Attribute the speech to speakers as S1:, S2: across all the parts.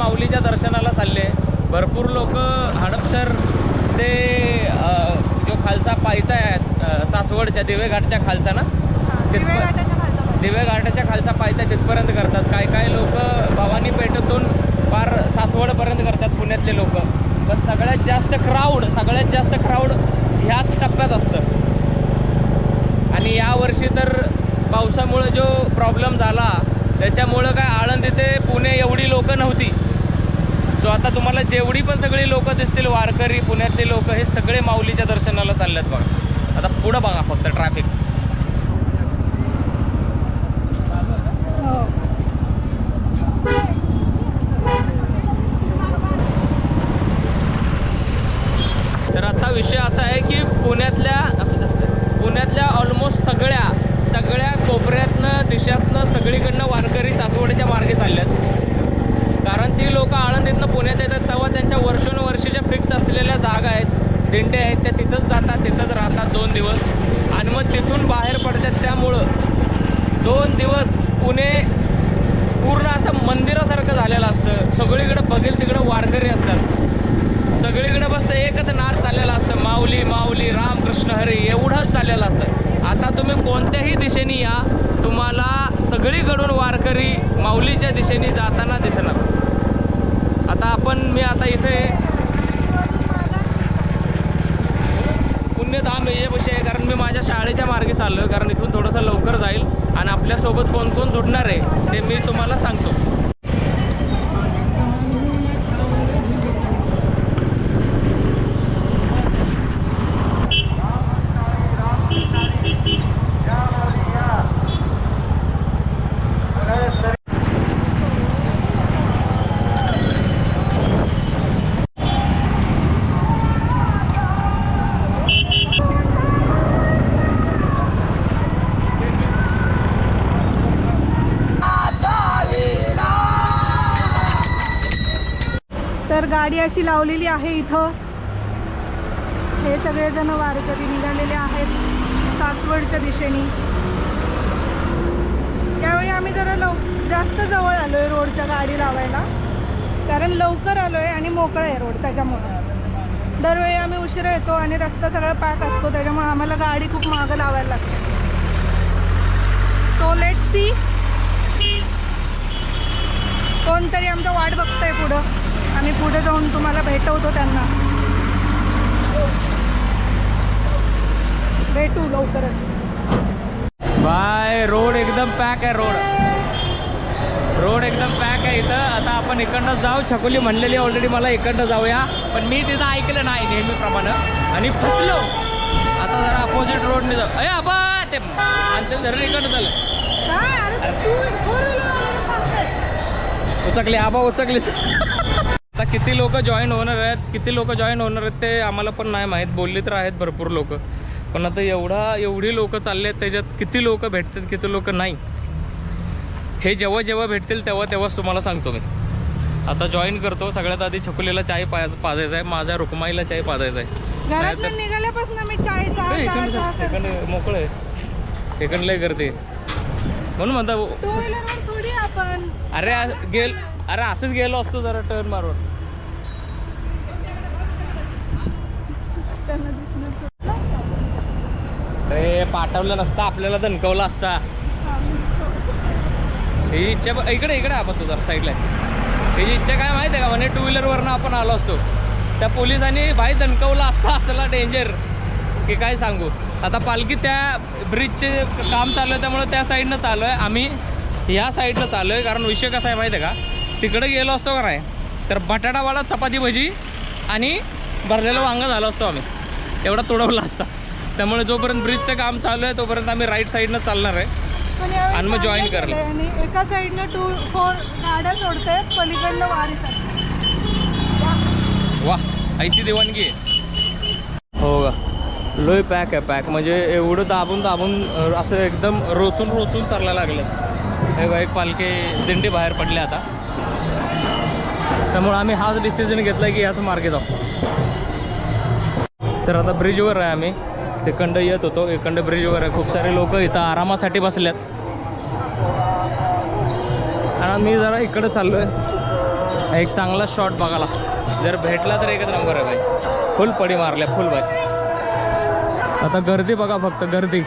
S1: माऊलीच्या दर्शनाला चालले. भरपूर लोक हडपसर ते जो खालचा पायथा आहे सासवडच्या दिवेघाटच्या खालचा ना, दिवेघाटाच्या खालचा पायथा तिथपर्यंत करतात. काय काय लोक भवानी पेठेतून फार सासवडपर्यंत करतात पुण्यातले लोक. पण सगळ्यात जास्त क्राऊड ह्याच टप्प्यात असतं. आणि यावर्षी तर पावसामुळे जो प्रॉब्लेम झाला त्याच्यामुळं काय आळंदी ते पुणे एवढी लोक नव्हती. सो आता तुम्हाला जेवढी पण सगळी लोक दिसतील वारकरी पुण्यातले लोक हे सगळे माऊलीच्या दर्शनाला चाललेत बघा. आता पुढं बघा फक्त ट्रॅफिक. तर आता विषय असा आहे की पुण्यातल्या ऑलमोस्ट सगळ्या कोपऱ्यातनं दिशातनं सगळीकडनं वारकरी सासवडच्या मार्गे चालल्यात. कारण ती लोक आळंदीतनं पुण्यात येतात तेव्हा त्यांच्या वर्षानुवर्षीच्या फिक्स असलेल्या जागा आहेत, दिंडे आहेत, त्या तिथंच जातात, तिथंच राहतात 2 दिवस आणि मग तिथून बाहेर पडतात. त्यामुळं 2 दिवस पुणे पूर्ण असं मंदिरासारखं झालेलं असतं. सगळीकडे बघेल तिकडं वारकरी असतात. सगळीकडे बस एकच नाद चाललेला असतं, माऊली माऊली रामकृष्ण हरी एवढंच चाललेलं असतं. आता तुम्ही कोणत्याही दिशेने या, तुम्हाला सगळीकडून वारकरी माऊलीच्या दिशेने जाताना दिसणार. मी आता इथे पुण्यधाम याच्यापाशी आहे, कारण मी माझ्या शाळेच्या मार्गे चाललो आहे. कारण इथून थोडंसं लवकर जाईल आणि आपल्यासोबत कोण कोण जुडणार आहे ते मी तुम्हाला सांगतो.
S2: तर गाडी अशी लावलेली आहे इथं. हे सगळेजण वारकरी निघालेले आहेत सासवडच्या दिशेने. यावेळी आम्ही जरा जास्त जवळ आलो आहे रोडच्या गाडी लावायला, कारण लवकर आलो आहे आणि मोकळा आहे रोड. त्याच्यामुळं दरवेळी आम्ही उशिरा येतो आणि रस्ता सगळा पॅक असतो, त्याच्यामुळे आम्हाला गाडी खूप मागं लावायला लागते. सो लेट्स सी, कोणतरी आमचं वाट बघतंय पुढं. आम्ही पुढे जाऊन तुम्हाला भेटवतो त्यांना. भेटू लवकरच.
S1: बाय. रोड एकदम पॅक आहे. रोड एकदम पॅक आहे इथं. आता आपण इकडनं जाऊ. छकुली म्हणलेली ऑलरेडी मला इकडनं जाऊया, पण मी तिथं ऐकलं नाही नेहमीप्रमाणे आणि फसलो. आता जरा अपोजिट रोडने जाऊ. अरे आबा ते आणि जरा इकडनं झालं. उचकले आबा उचकले. आता किती लोक जॉईन होणार आहेत ते आम्हाला पण नाही माहीत. बोलली तर आहेत भरपूर लोक, पण आता एवढी लोक चालले आहेत, त्याच्यात किती लोक भेटतात किती लोक नाही हे जेव्हा भेटतील तेव्हाच तुम्हाला सांगतो मी. आता जॉईन करतो. सगळ्यात आधी छकुलीला चाय पाजायचा आहे, माझ्या रुक्माईला चाय पाजायचा आहे.
S2: घरातून निघाल्यापासून मी चाय
S1: मोकळं आहे. इकडं लय करते म्हणून म्हणता.
S2: टू व्हीलरवर थोडी आपण.
S1: अरे असंच गेलो असतो जरा टर्न मारून. अरे पाठवलं नसतं आपल्याला, दणकवलं असता. ही इच्छा इकडे आपण तू जरा साईडला. ही इच्छा काय माहिती आहे का, म्हणे 2 व्हीलरवरनं आपण आलो असतो. त्या पोलिसांनी भाई दणकवला असता. असला डेंजर की काय सांगू. आता पालखी त्या ब्रिजचे काम चालू आहे त्यामुळे त्या साईडनं चालू आहे, आम्ही ह्या साईडनं चालू आहे. कारण विषय कसा आहे माहिती आहे का, तिकडे गेलो असतो का नाही तर बटाटावाला चपाती भजी आणि भरलेलं वांगं झालं असतो आम्ही. एवढा तोडवला असता. त्यामुळे जोपर्यंत ब्रिजचं काम चालू आहे तोपर्यंत आम्ही राईट साईडनं चालणार आहे आणि मग जॉईन करले.
S2: आणि एका साईडनं 2-4 गाड्या सोडते, पलीकडनं वारी चालते.
S1: वा ऐसी देवानगी आहे. हो का, लोय पॅक आहे. पॅक म्हणजे एवढं दाबून असं एकदम रोचून चालला लागलं. हे एक पालखी दिंडी बाहेर पडले आता, त्यामुळे आम्ही हाच डिसिजन घेतला की ह्याच मार्गे जाऊ. तर आता ब्रिजवर आहे आम्ही. तिकडं येत होतो, इकडं ब्रिजवर आहे. खूप सारे लोक इथं आरामासाठी बसल्यात आणि मी जरा इकडं चाललो आहे. एक चांगला शॉट बघायला जर भेटला तर एकच नंबर आहे भाई. फुल पडी मारल्या फुल भाई. आता गर्दी बघा फक्त गर्दी.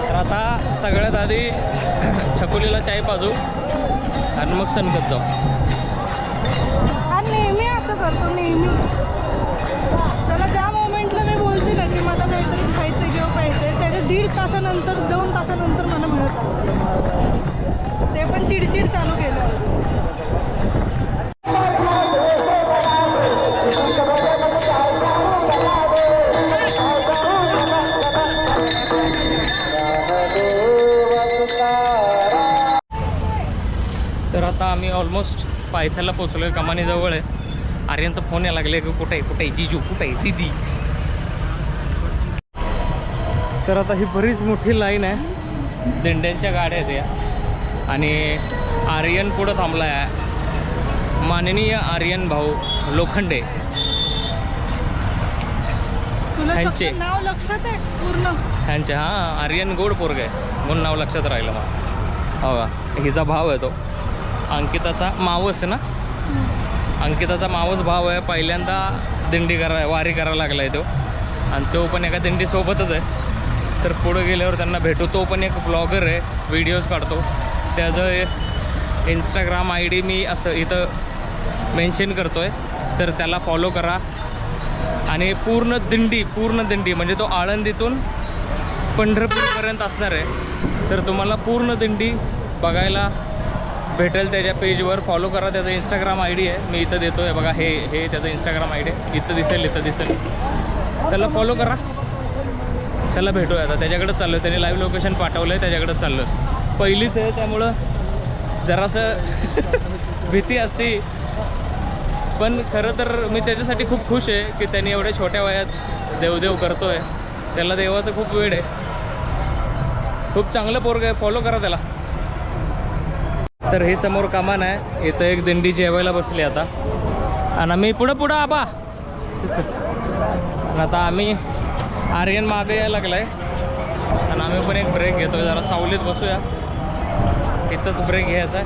S1: तर आता सगळ्यात आधी छकुलीला चाय पाजू आणि मग सनगत जाऊ.
S2: आणि नेहमी असं करतो नेहमी. त्याला ज्या मोमेंटला मी बोलते ना की मला काहीतरी खायचं किंवा प्यायचं त्याच्या 1.5 तासानंतर 2 तासानंतर मला मिळत असतं. ते पण चिडचिड चालू केलं.
S1: तर आता आम्ही ऑलमोस्ट पायथ्याला पोचलो आहे. कमानीजवळ आहे. आर्यनचा फोन यायला लागले की कुठे आहे जिजू कुठे आहे दीदी. तर आता ही बरीच मोठी लाईन आहे. दिंड्यांच्या गाड्या आहेत या आणि आर्यन पुढं थांबला आहे. माननीय आर्यन भाऊ लोखंडे
S2: तुला
S1: ह्यांचे.
S2: फक्त नाव लक्षात आहे पूर्ण?
S1: ह्यांचे हां आर्यन गोड पोरग आहे म्हणून नाव लक्षात राहिलं मला. हो का. हिचा भाव आहे तो अंकिताचा मावस ना. अंकिताचा मावस भाव आहे. पहिल्यांदा दिंडी वारी करायला लागला आहे तो आणि तो पण एका दिंडीसोबतच आहे. तर पुढं गेल्यावर त्यांना भेटू. तो पण एक ब्लॉगर आहे. व्हिडिओज काढतो. त्याचं इंस्टाग्राम ID मी असं इथं मेन्शन करतो आहे. तर त्याला फॉलो करा. आणि पूर्ण दिंडी म्हणजे तो आळंदीतून पंढरपूरपर्यंत असणार आहे. तर तुम्हाला पूर्ण दिंडी बघायला भेटेल त्याच्या पेजवर. फॉलो करा. त्याचा इंस्टाग्राम ID आहे मी इथं देतो आहे बघा. हे त्याचं इंस्टाग्राम ID आहे. इथं दिसेल. त्याला फॉलो करा. त्याला भेटूया आता. त्याच्याकडेच चाललो आहे. त्याने लाईव्ह लोकेशन पाठवलं आहे. त्याच्याकडेच चाललो आहे. पहिलीच आहे त्यामुळं जरासं भीती असते. पण खरं तर मी त्याच्यासाठी खूप खुश आहे की त्यांनी एवढ्या छोट्या वयात देवदेव करतो आहे. त्याला देवाचं खूप वेळ आहे. खूप चांगलं पोरगं आहे. फॉलो करा त्याला. तर हे समोर कमान आहे. इथं एक दिंडी जेवायला बसली आता आणि आम्ही पुढं आबा. आता आम्ही आर्यन मागे यायला लागला आहे आणि आम्ही पण एक ब्रेक घेतो. जरा सावलीत बसूया. इथंच ब्रेक घ्यायचा आहे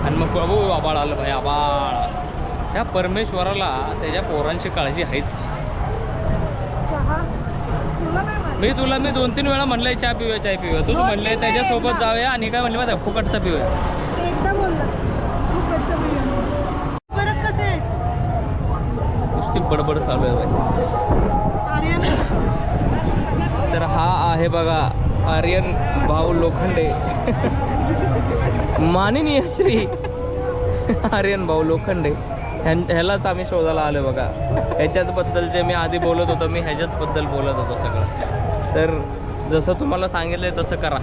S1: आणि मग बाबू आबाळ आलं भाई आबाळ. ह्या परमेश्वराला त्याच्या पोरांची काळजी आहेच.
S2: चहा तुला नाही माहिती?
S1: मी 2-3 वेळा म्हणलंय चहा पिऊया. तू म्हणलंय त्याच्यासोबत जाऊया आणि काय म्हणले माहिती फुकटचा पिऊया.
S2: एकदा बोलला फुकटचं बिर्याणी. परत कसं यायचं?
S1: नुसती बडबड चालू आहे बाई.
S2: आर्यन
S1: तर हा आहे बघा आर्यन भाऊ लोखंडे. माननीय श्री आर्यन भाऊ लोखंडे ह्यालाच आम्ही शोधायला आलो बघा. ह्याच्याचबद्दल जे मी आधी बोलत होतो मी ह्याच्याचबद्दल बोलत होतो सगळं. तर जसं तुम्हाला सांगितलंय तसं करा.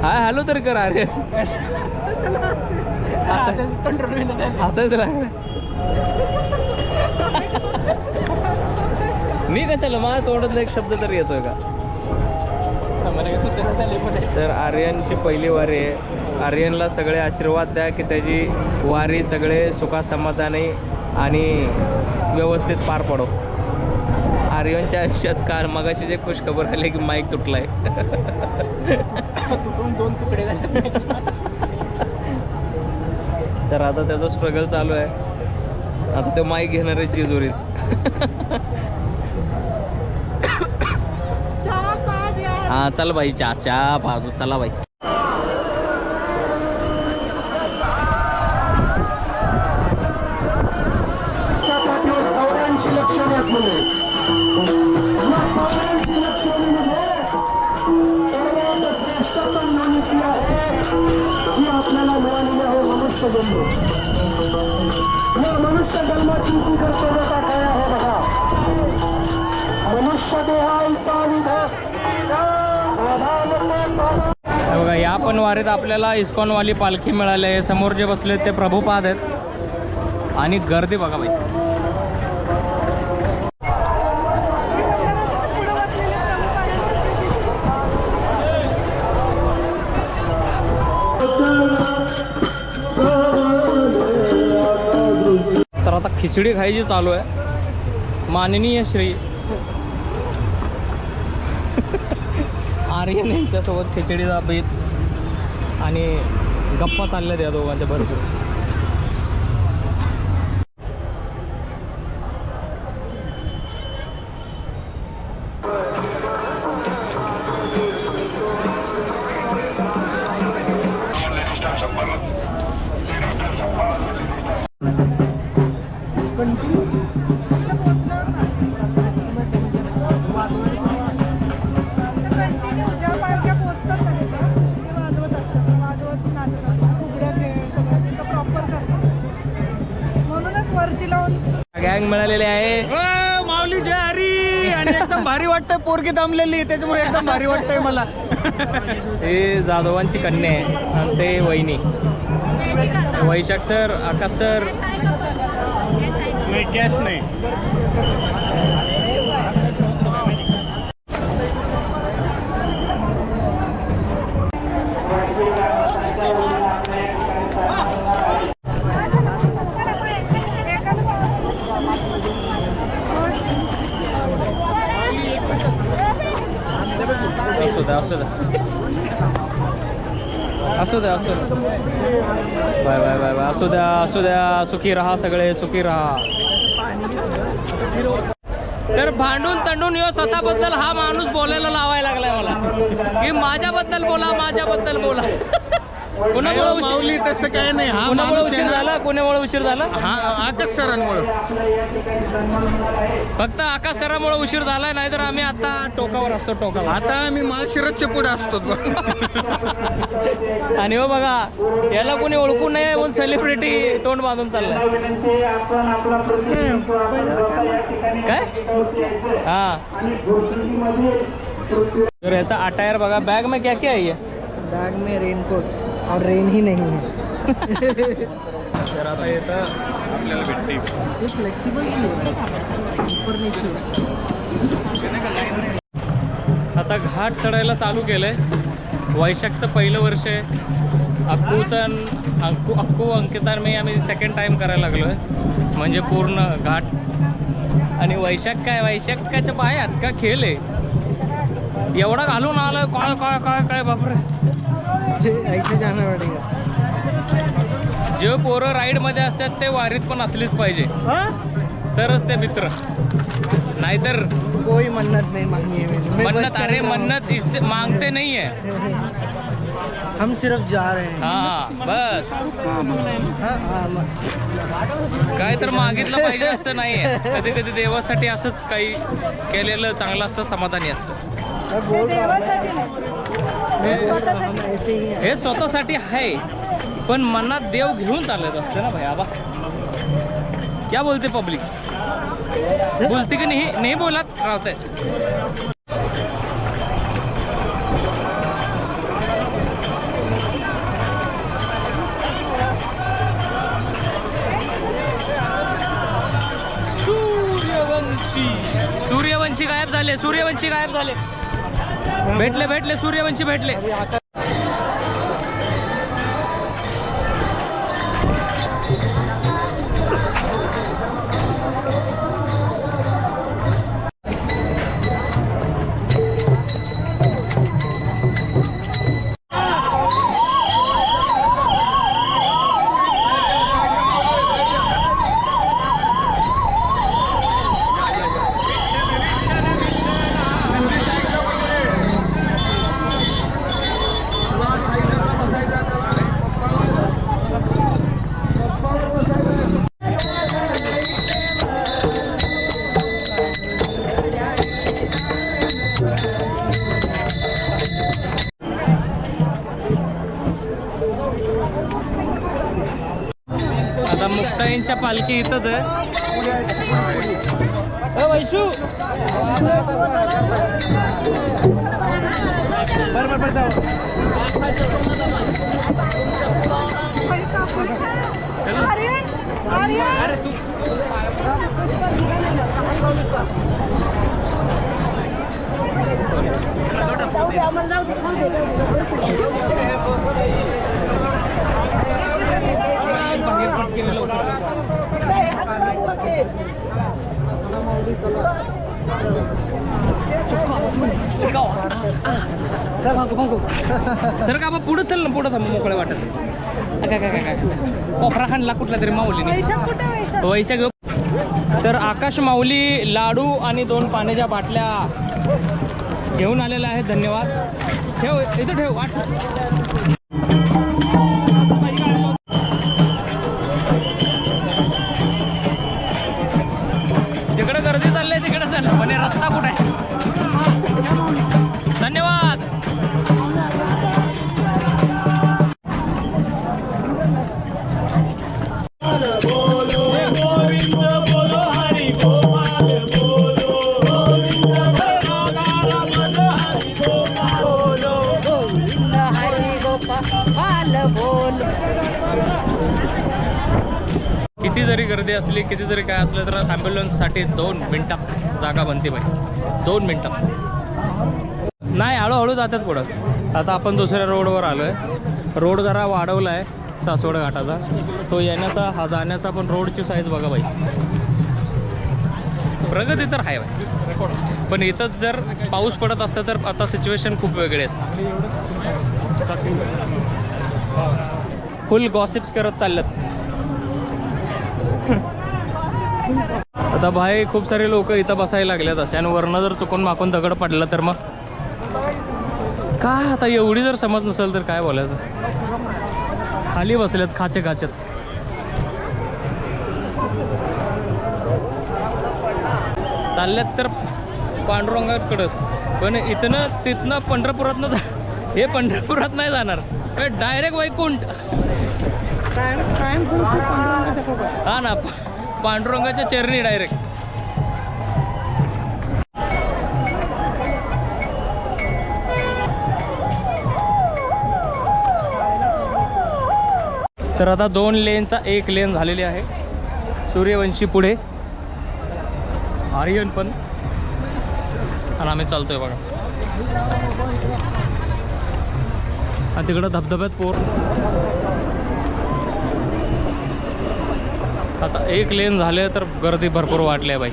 S1: हाय हॅलो तरी करा आर्यन. हसायचं लागलं. मी कशाला माझ्या तोंडातला एक शब्द तरी येतोय का. तर आर्यनची पहिली वारी आहे. आर्यनला सगळे आशीर्वाद द्या की त्याची वारी सगळे सुखासमाधानी आणि व्यवस्थित पार पडो. आर्यनच्या आयुष्यात कार मगाशी जे खुश खबर आली की माईक तुटलाय.
S3: तुटून 2 तुकडे झाले.
S1: तर आता त्याचा स्ट्रगल चालू आहे. आता तो माईक घेणार आहे जेजुरीत.
S2: चहा पाच यार.
S1: हां चल बाई चाचा बाजू चला बाई.
S3: आपल्याला मिळालेली आहे मनुष्य जन्म. या मनुष्य जन्माची कर्तव्यता काय आहे बघा. मनुष्य देहाचा
S1: बघा या पण वारीत आपल्याला इस्कॉनवाली पालखी मिळाली आहे. समोर जे बसले ते प्रभुपाद आहेत आणि गर्दी बघा बाई. आता खिचडी खायची चालू आहे. माननीय श्री आर्यन यांच्यासोबत खिचडीचा बेत आणि गप्पा चालल्या त्या दोघांच्या भरपूर. गँग मिळालेले आहे.
S4: माऊली जय हरी. आणि एकदम भारी वाटतंय, पोरगी दमलेली त्याच्यामुळे एकदम भारी वाटतंय मला.
S1: ते जाधवांची कन्या आहे आणि ते वहिनी वैशाख सर, आकाश सर.
S4: कॅश नाही.
S1: असू द्या बाय बाय बाय बाय. असू द्या सुखी राहा, सगळे सुखी राहा. तर भांडून तंडून यो स्वतःबद्दल हा माणूस बोलायला लावायला लागलाय मला की माझ्याबद्दल बोला. कोणामुळे
S4: माऊली तसं काय नाही. हा
S1: कोणामुळे उशीर झाला? कोणामुळे उशीर झाला?
S4: हा आकाश सरांमुळे.
S1: फक्त आकाश सरामुळे उशीर झालाय, नाहीतर आम्ही आता टोकावर असतो. टोकावर
S4: आता आम्ही माळशिरसच्या पुढे असतो.
S1: आणि हो बघा, याला कोणी ओळखू नये म्हणून सेलिब्रिटी तोंड बांधून चाललाय. काय हा तर याचा अटायर बघा. बॅग में क्या क्या है?
S5: बैग में रेनकोट और रेन ही नहीं है.
S1: तर आता येतं आपल्याला भेटते.
S5: ये फ्लेक्सिबल नहीं है, ऊपर नीचे.
S1: आता घाट चढायला चालू केलंय. वैशाखचं पहिलं वर्ष आहे. अक्कू अंकिता मी आम्ही सेकंड टाइम करायला लागलो आहे, म्हणजे पूर्ण घाट. आणि वैशाखाच्या पायात का खेळ आहे. एवढा घालून आलं काय बापरे.
S5: ऐसे जाना पड़ेगा.
S1: जे पोरं राईडमध्ये असतात ते वारीत पण असलीच पाहिजे, तरच ते मित्र. नाहीतर
S5: कोई मन्नत नहीं मांगी है मैंने.
S1: मन्नत, अरे मन्नत इससे मांगते नहीं है,
S5: हम सिर्फ जा रहे हैं.
S1: हा बस.
S5: हाँ,
S1: काय तर मागितलं पाहिजे असं नाही आहे. कधी कधी देवासाठी असंच काही केलेलं चांगलं असतं, समाधानी असतं.
S2: देवासाठी नाही,
S1: हे स्वतःसाठी आहे, पण मनात देव घेऊन चालत असतं ना भाई. आबा क्या बोलते पब्लिक? बोलते की नाही बोलत राहते. सूर्यवंशी गायब झाले. भेटले सूर्यवंशी भेटले. आता मुक्ताईंच्या पालखी इथंच आहे. वैशू अरे तू बाहेर पटकेलं लवकर. सर का पुढं चल ना, पुढं थांब मोकळ्या वाटत. काय काय काय काय कोपरा खांडला कुठला तरी माऊलीने.
S2: वैशाख कुठे वैशाख?
S1: वैशाख. तर आकाश माऊली लाडू आणि 2 पाण्याच्या बाटल्या घेऊन आलेल्या आहेत. धन्यवाद. ठेव इथं ठेव. वाट जिकडे गर्दी चालली आहे तिकडे चाललं पण रस्ता कुठे आहे. धन्यवाद. किती जरी गर्दी असली, किती जरी काय असलं तर ॲम्ब्युलन्ससाठी 2 मिनिटात जागा बनते बाई. 2 मिनिटात नाही, हळूहळू जातात पुढं. आता आपण दुसऱ्या रोडवर आलो आहे. रोड जरा वाढवला आहे सासवड घाटाचा. तो येण्याचा हा जाण्याचा पण रोडची साईज बघा बाई. प्रगती तर आहे बाई, पण इथंच जर पाऊस पडत असतं तर आता सिच्युएशन खूप वेगळी असते. फुल गॉसिप्स करत चालल्यात. आता भाई खूप सारे लोक इथं बसायला लागल्यात असे, आणि वरनं जर चुकून माकून दगड पडला तर मग काय. आता एवढी जर समज नसेल तर काय बोलायचं. खाली बसल्यात खाचे खाचेत. चालल्यात तर पांडुरंगाकडंच, पण इथनं तिथनं पंढरपुरातनं हे पंढरपुरात नाही जाणार, डायरेक्ट वैकुंठ. हा ना, पांडुरंगाच्या चरणी डायरेक्ट. तर आता 2 लेनचा 1 लेन झालेली आहे. सूर्यवंशी पुढे, आर्यन पण, आणि आम्ही चालतोय बघा. आणि तिकडं धबधब्यात पोर. आता 1 लेन झाले तर गर्दी भरपूर वाढली आहे बाई.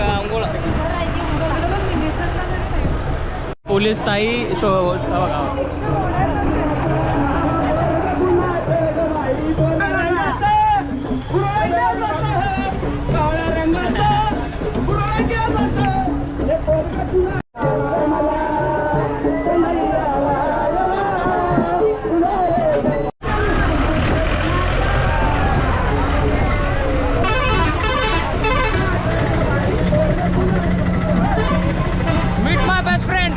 S1: अंघोळ पोलीस ताई बघा. Meet my best friend.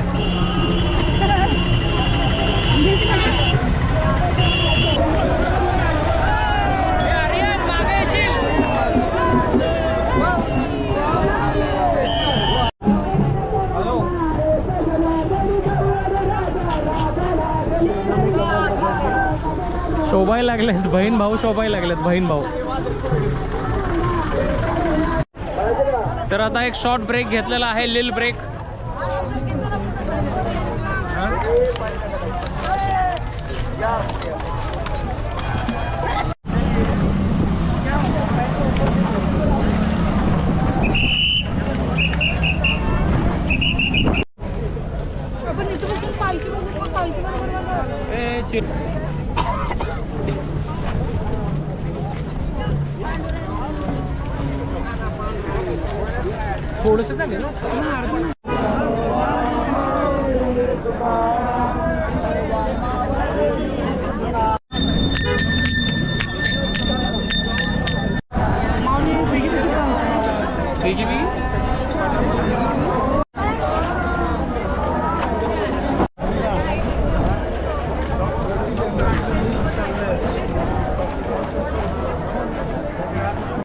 S1: शोभायला लागलेत बहीण भाऊ, शोभायला लागलेत बहीण भाऊ. तर आता एक शॉर्ट ब्रेक घेतलेला आहे, लिल ब्रेक.
S2: आपण इथं बसून पालखी बघू, पालखी बरोबर.
S4: थोडंसं झालं ना.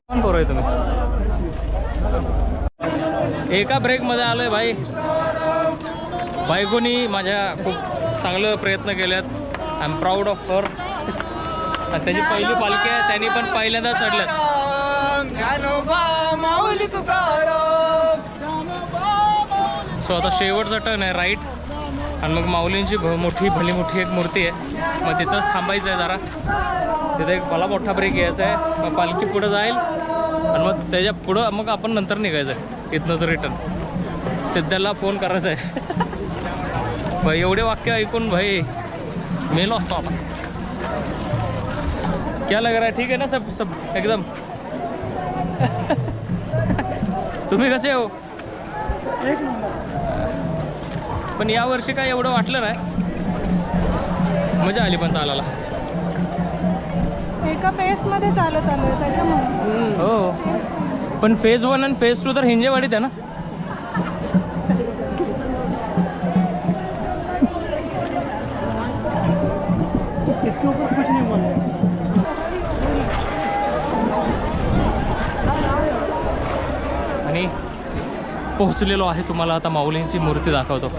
S1: कोण पोरं आहे तुम्ही? एका ब्रेकमध्ये आलो आहे भाई. बायकोनी माझ्या खूप चांगलं प्रयत्न केलेत. I am proud of her. त्याची पहिली पालखी आहे, त्यांनी पण पहिल्यांदा चढल्यात. सो आता शेवटचा टर्न आहे राईट, आणि मग माऊलींची मोठी एक मूर्ती आहे. मग तिथंच थांबायचं आहे जरा. तिथे एक मला मोठा ब्रेक घ्यायचा आहे. मग पालखी पुढं जाईल आणि मग त्याच्या पुढं मग आपण नंतर निघायचं आहे इथनंच रिटर्न. सिद्धाला फोन करायचा आहे. भाई एवढे वाक्य ऐकून भाई मेलो असतो आता. क्या लग रहा है? ठीक आहे ना सब एकदम? तुम्ही कसे हो? पण यावर्षी काय एवढं वाटलं नाही, मजा आली पण चालायला.
S2: एका पेसमध्ये चालत आलोय त्याच्यामुळे.
S1: हो, पण फेज 1 आणि फेज 2 तर हिंजेवाडीत आहे ना.
S4: इसके ऊपर कुछ नहीं बोलना.
S1: आणि पोहोचलेलो आहे. तुम्हाला आता माऊलींची मूर्ती दाखवतो.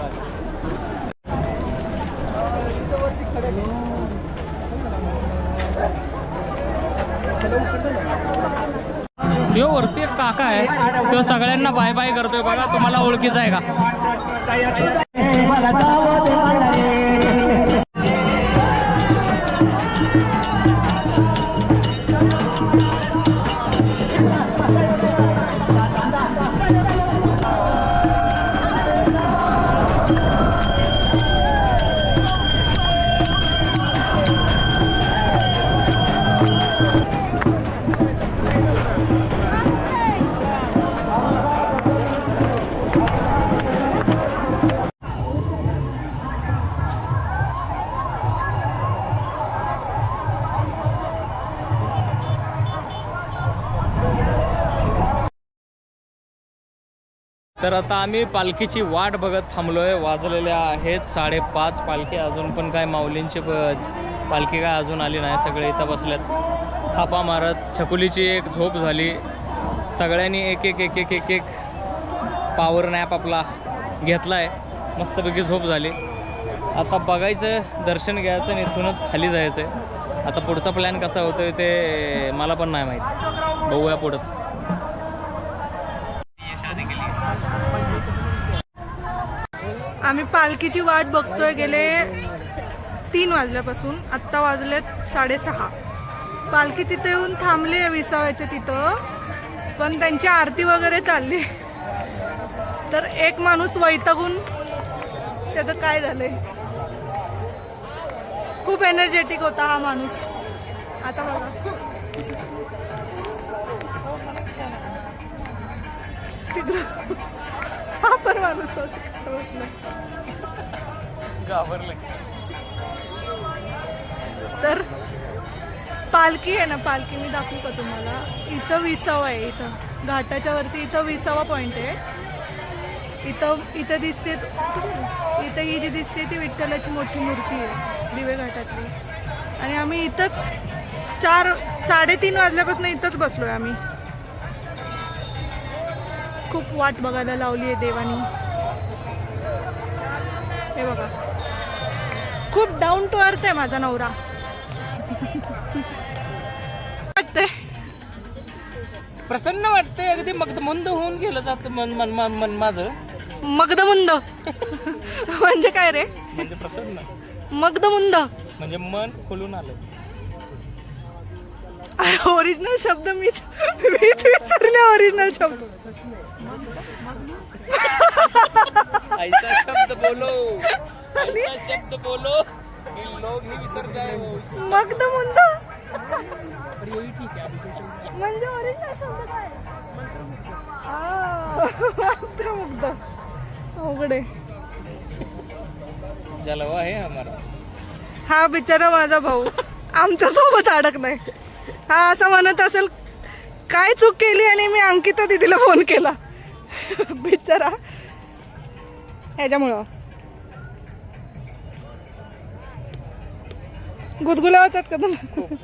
S1: यो वरती एक काका आहे, तो सगळ्यांना बाय बाय करतोय बघा. तुम्हाला ओळखीचा आहे का? तर आता आम्ही पालखीची वाट बघत थांबलोय. वाजलेल्या आहेत 5:30. पालखी अजून पण काय माऊलींची पालखी काय अजून आली नाही. सगळे इथं बसलेत थापा मारत. छकुलीची एक झोप झाली. सगळ्यांनी एक पॉवर नॅप आपला घेतला आहे. मस्तपैकी झोप झाली. आता बघायचं, दर्शन घ्यायचं आणि इथूनच खाली जायचं आहे. आता पुढचा प्लॅन कसा होतोय ते मला पण नाही माहीत. बघूया पुढंच.
S2: आम्ही पालखीची वाट बघतोय गेले 3 वाजल्यापासून. आत्ता वाजलेत 6:30. पालखी तिथे येऊन थांबली आहे विसाव्याच्या तिथं, पण त्यांची आरती वगैरे चालली. तर एक माणूस वैतागून त्याचं काय झालंय. खूप एनर्जेटिक होता हा माणूस. आता बघा तिकडं हा पण माणूस बसला. तर पालखी आहे ना, पालखी मी दाखवू का तुम्हाला? इथं 20वा आहे. इथं घाटाच्या वरती इथं 20वा पॉइंट आहे. इथं दिसते, इथं ही जी दिसते ती विठ्ठलाची मोठी मूर्ती आहे दिवे घाटातली. आणि आम्ही इथंच 3:30 वाजल्यापासून इथंच बसलोय आम्ही. खूप वाट बघायला लावली आहे देवानी. हे बघा, खूप डाऊन टू अर्थ आहे माझा नवरा. वाटतंय,
S1: प्रसन्न वाटतंय. अगदी मगदमुंद होऊन गेलं जातं मन माझं.
S2: मगदमुंद म्हणजे काय रे?
S1: म्हणजे प्रसन्न.
S2: मगदमुंद
S1: म्हणजे मन खुलून आलं.
S2: ओरिजिनल शब्द मीच विसरले. ओरिजिनल शब्द
S1: ऐसा शब्द बोलो कि लोग ही विसर जाए.
S2: मगदमुंद
S1: यही ठीक है.
S2: म्हणजे ओरिजिनल शब्द काय? मंत्रमुग्ध. अवघड आहे.
S1: जलवा आहे हमारा.
S2: हा बिचारा माझा भाऊ आमच्या सोबत अडकलाय. हा असं म्हणत असेल काय चूक केली आणि मी अंकिता दीदीला फोन केला. बिचारा ह्याच्यामुळं गुदगुल्या होतात का तुम्हाला?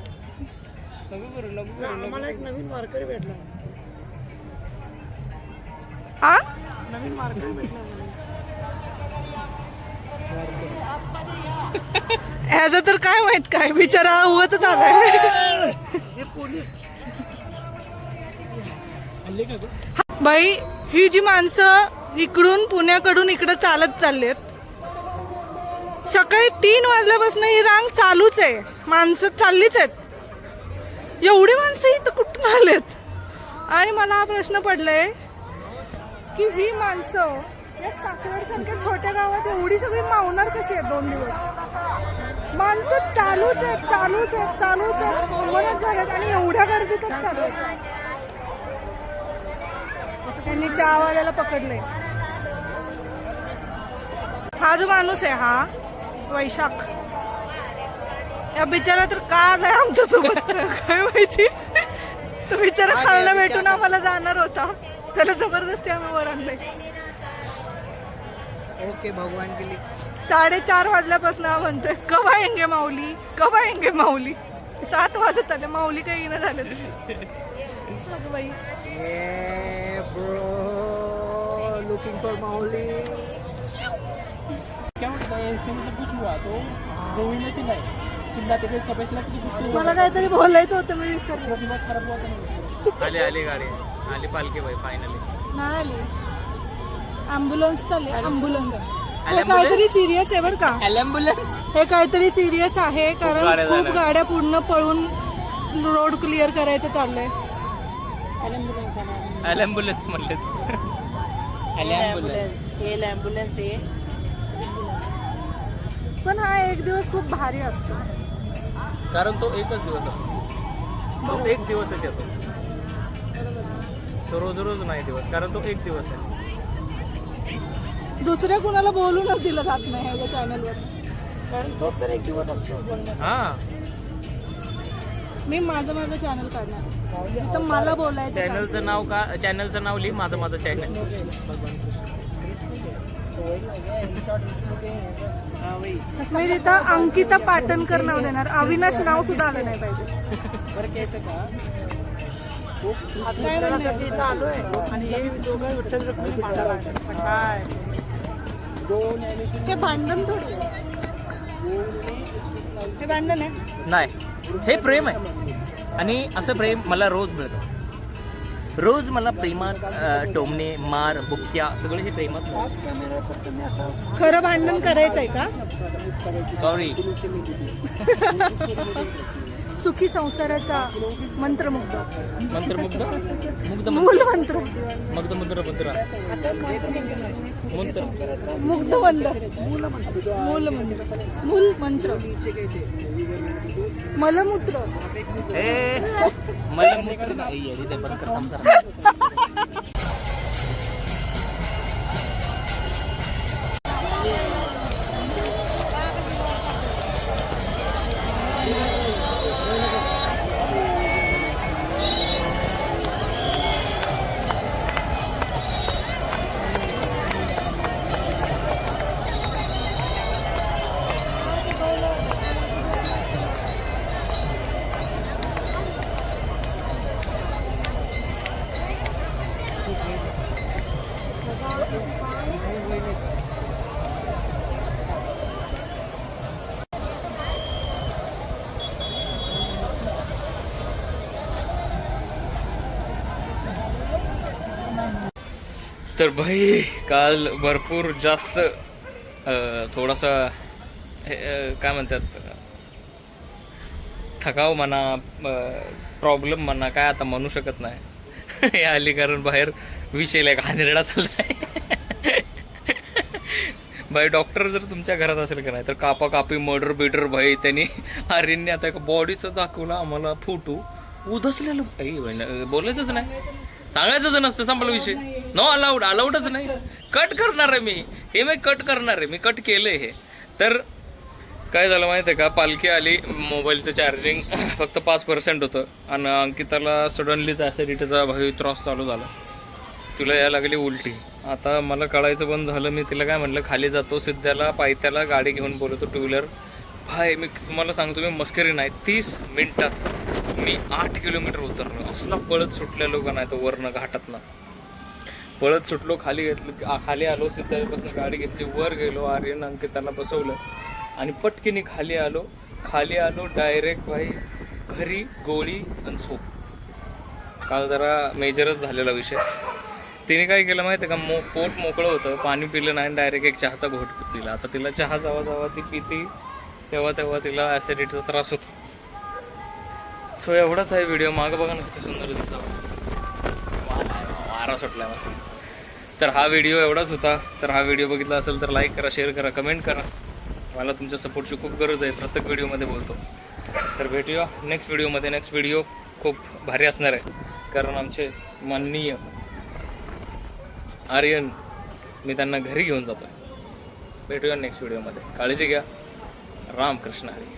S4: आम्हाला एक नवीन वारकरी भेटला.
S2: हा
S4: नवीन वारकरी भेटला.
S2: ह्याचं तर काय माहित काय, बिचारा उगाच आलाय.
S4: हे पोलीस हल्ले का?
S2: बाई ही जी माणसं इकडून पुण्याकडून इकडे चालत चाललेत, सकाळी 3 वाजल्यापासून ही रांग चालूच आहे, माणसं चाललीच आहेत. एवढी माणसं इथं कुठून आलेत? आणि मला हा प्रश्न पडलाय की ही माणसं या सासवडसारख्या छोट्या गावात एवढी सगळी मावणार कशी आहेत 2 दिवस? माणसं चालूच आहेत, चालूच आहेत, चालूच आहेत, थांबणच झाल्यात आणि एवढ्या गर्दीतच चालू आहेत. त्यांनी चहावाल्याला पकडलंय. हा जो माणूस आहे हा वैशाख, या बिचारा तर का आलाय आमच्यासोबत काय माहिती. तो बिचारा खायला भेटून आम्हाला जाणार होता, त्याला जबरदस्ती आम्ही वर आणलंय.
S5: ओके भगवान के लिए
S2: 4:30 वाजल्यापासून हा म्हणतोय कवा येंगे माऊली, कवा येंगे माऊली. 7 वाजत आले, माऊली काही येणं झालं. अगं बाई
S5: ब्रो लुकिंग फॉर माऊली.
S6: क्या होता है इससे मतलब कुछ हुआ तो गोविंद चिल्लाते थे सब ऐसा कि कुछ
S2: मला काहीतरी बोलायचं होतं, मी विसरलो.
S6: दिमाग खराब हुआ था.
S1: आली गाडी, आली पालखी बाई फायनली.
S2: नाही आली. ॲम्ब्युलन्स चालली, ॲम्ब्युलन्स. हे
S1: ॲम्ब्युलन्स?
S2: काहीतरी सिरियस आहे बरं का,
S1: ॲम्ब्युलन्स.
S2: हे काहीतरी सिरियस आहे, कारण
S1: गाड्या
S2: खूप
S1: झाल्या.
S2: गाड्या पूर्ण पळून रोड क्लिअर करायचं चाललंय.
S1: ॲम्ब्युलन्स म्हणले. ॲम्ब्युलन्स.
S5: एम्बुलेंस आहे.
S2: पण हा एक दिवस खूप भारी असतो.
S1: कारण तो एकच दिवस असतो, तो एक दिवसच येतो. तो रोज रोज नाही दिवस, कारण तो एक दिवस आहे.
S2: दुसऱ्या कुणाला बोलूनच दिलं जात नाही ह्याच्या चॅनलवर.
S5: कारण तोच तर एक दिवस असतो बोलण्याचा.
S1: हा,
S2: मी माझं चॅनल काढणार जिथं मला बोलायचं.
S1: चॅनलचं नाव लिही, माझं चॅनल.
S2: मी तिथं अंकिता पाटणकर नाव देणार, अविनाश नाव सुद्धा आलं नाही पाहिजे.
S6: बरं कैसे का
S2: काय म्हणणार?
S5: इथं आलोय आणि हे दोघं विठ्ठल रुक्मिणी मांडायला लागले. पण काय
S2: ते भांडण थोडी आहे. ते भांडण आहे.
S1: नाही, हे प्रेम आहे. आणि असं प्रेम मला रोज मिळतं. रोज मला प्रेमात टोमणे, मार, बुक्क्या सगळे हे प्रेमात मिळतं.
S2: खरं भांडण करायचंय का?
S1: सॉरी.
S2: सुखी संसाराचा मंत्रमुग्ध,
S1: मंत्रमुग्ध, मुग्ध
S2: मूल मंत्र,
S1: मुग्ध मुद्र मुद्रा मंत्र,
S2: मुग्ध मंत्र, मूल मंत्र, मूल मंत्र, मलमूत्र.
S1: मलमूत्र नाही येडी, ते बंद कर थांब जरा. तर भाई काल भरपूर जास्त थोडासा काय म्हणतात, थकाव म्हणा, प्रॉब्लेम म्हणा, काय आता म्हणू शकत नाही. हे आली कारण बाहेर विषय का निरडा चाललाय. भाई डॉक्टर जर तुमच्या घरात असेल का नाही तर कापाकापी, मर्डर बिडर भाई त्यांनी आर्यनने आता एका बॉडीचं दाखवलं आम्हाला फोटो. उधसलेलं बोलायचंच नाही, सांगायचंच नसतं, संपला विषय. नो अलाउडच नाही. कट करणार आहे मी कट करणार आहे. मी कट केलंय हे. तर काय झालं माहिती आहे का, पालखी आली, मोबाईलचं चार्जिंग फक्त 5% होतं आणि अंकिताला सडनलीच ॲसिडिटीचा भाई त्रास चालू झाला. तुला यायला लागली उलटी. आता मला कळायचं बंद झालं. मी तिला काय म्हटलं, खाली जातो सिद्ध्याला पायथ्याला गाडी घेऊन बोलवतो, 2 व्हीलर. भाई मी तुम्हाला सांगतो, मी मस्करी नाही, 30 मिनिटात मी 8 किलोमीटर उतरलो. असला पळत सुटलेलो का नाही, तो वरनं घाटातनं पळत सुटलो. खाली आलो, सिद्धापासून गाडी घेतली, वर गेलो, आर्यन अंकिताला बसवलं आणि पटकीने खाली आलो डायरेक्ट भाई घरी, गोळी आणि झोप. काल जरा मेजरच झालेला विषय. तिने काय केलं माहिती आहे का, पोट मोकळं होतं, पाणी पिलं नाही, डायरेक्ट एक चहाचा घोट पिला. आता तिला चहा जेव्हा ती पिती तेव्हा तिला ॲसिडिटीचा त्रास होतो. सो एवढाच आहे व्हिडिओ. मागं बघा ना किती सुंदर दिसावं, वारा सुटला मस्त. तर हा व्हिडिओ एवढाच होता. तर हा व्हिडिओ बघितला असेल तर लाईक करा, शेअर करा, कमेंट करा. मला तुमच्या सपोर्टची खूप गरज आहे, प्रत्येक व्हिडिओमध्ये बोलतो. तर भेटूया नेक्स्ट व्हिडिओमध्ये. नेक्स्ट व्हिडिओ खूप भारी असणार आहे, कारण आमचे माननीय आर्यन, मी त्यांना घरी घेऊन जातो. भेटूया नेक्स्ट व्हिडिओमध्ये. काळजी घ्या. रामकृष्ण हरी.